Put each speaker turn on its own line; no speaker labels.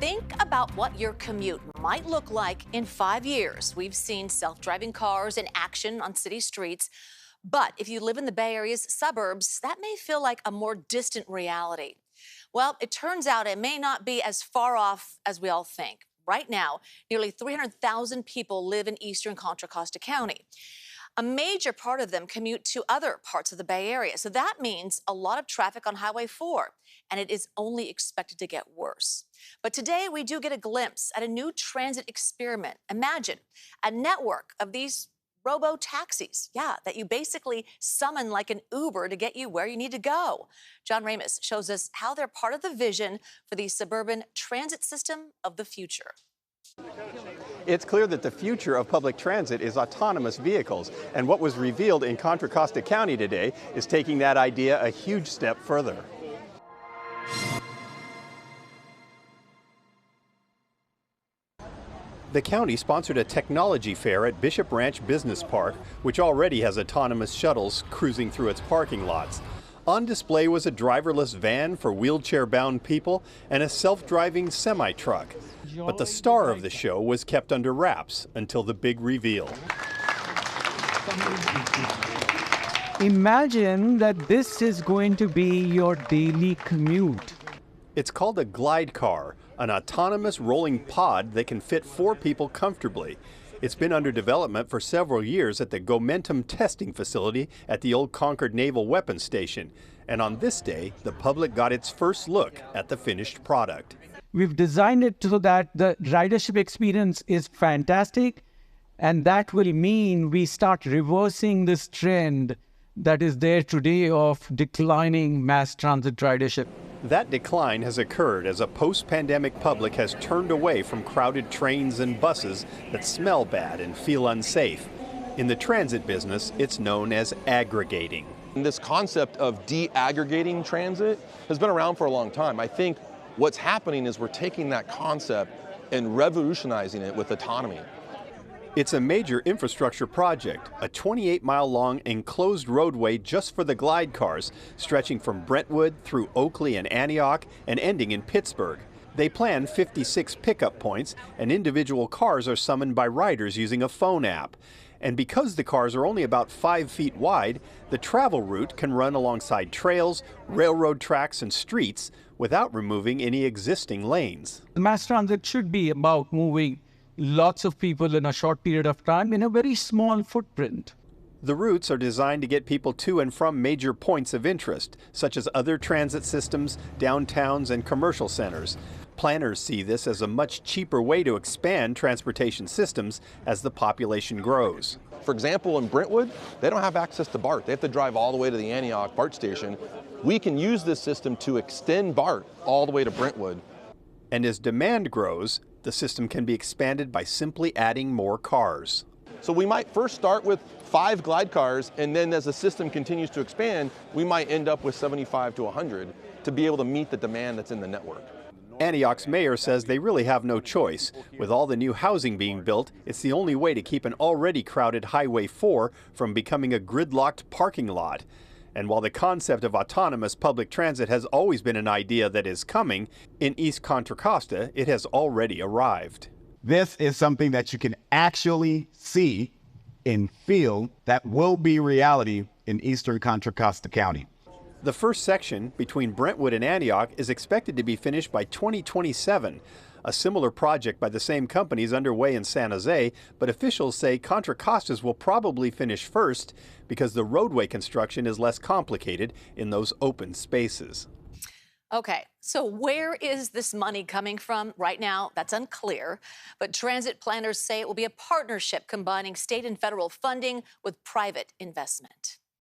Think about what your commute might look like in 5 years. We've seen self-driving cars in action on city streets. But if you live in the Bay Area's suburbs, that may feel like a more distant reality. Well, it turns out it may not be as far off as we all think. Right now, nearly 300,000 people live in Eastern Contra Costa County. A major part of them commute to other parts of the Bay Area. So that means a lot of traffic on Highway 4, and it is only expected to get worse. But today we do get a glimpse at a new transit experiment. Imagine a network of these robo-taxis, that you basically summon like an Uber to get you where you need to go. John Ramos shows us how they're part of the vision for the suburban transit system of the future.
It's clear that the future of public transit is autonomous vehicles, and what was revealed in Contra Costa County today is taking that idea a huge step further. The county sponsored a technology fair at Bishop Ranch Business Park, which already has autonomous shuttles cruising through its parking lots. On display was a driverless van for wheelchair-bound people and a self-driving semi-truck. But the star of the show was kept under wraps until the big reveal.
Imagine that this is going to be your daily commute.
It's called a glide car, an autonomous rolling pod that can fit 4 people comfortably. It's been under development for several years at the Gomentum testing facility at the old Concord Naval Weapons Station. And on this day, the public got its first look at the finished product.
We've designed it so that the ridership experience is fantastic, and that will mean we start reversing this trend that is there today of declining mass transit ridership.
That decline has occurred as a post-pandemic public has turned away from crowded trains and buses that smell bad and feel unsafe. In the transit business, it's known as aggregating.
This concept of de-aggregating transit has been around for a long time. I think what's happening is we're taking that concept and revolutionizing it with autonomy.
It's a major infrastructure project, a 28-mile-long enclosed roadway just for the glide cars, stretching from Brentwood through Oakley and Antioch and ending in Pittsburgh. They plan 56 pickup points, and individual cars are summoned by riders using a phone app. And because the cars are only about 5 feet wide, the travel route can run alongside trails, railroad tracks, and streets without removing any existing lanes.
Mass transit should be about moving lots of people in a short period of time in a very small footprint.
The routes are designed to get people to and from major points of interest, such as other transit systems, downtowns, and commercial centers. Planners see this as a much cheaper way to expand transportation systems as the population grows.
For example, in Brentwood, they don't have access to BART. They have to drive all the way to the Antioch BART station. We can use this system to extend BART all the way to Brentwood.
And as demand grows, the system can be expanded by simply adding more cars.
So we might first start with 5 glide cars, and then as the system continues to expand, we might end up with 75 to 100 to be able to meet the demand that's in the network.
Antioch's mayor says they really have no choice. With all the new housing being built, it's the only way to keep an already crowded Highway 4 from becoming a gridlocked parking lot. And while the concept of autonomous public transit has always been an idea that is coming, in East Contra Costa, it has already arrived.
This is something that you can actually see and feel that will be reality in Eastern Contra Costa County.
The first section between Brentwood and Antioch is expected to be finished by 2027. A similar project by the same company is underway in San Jose, but officials say Contra Costas will probably finish first because the roadway construction is less complicated in those open spaces.
Okay, so where is this money coming from? Right now, that's unclear, but transit planners say it will be a partnership combining state and federal funding with private investment.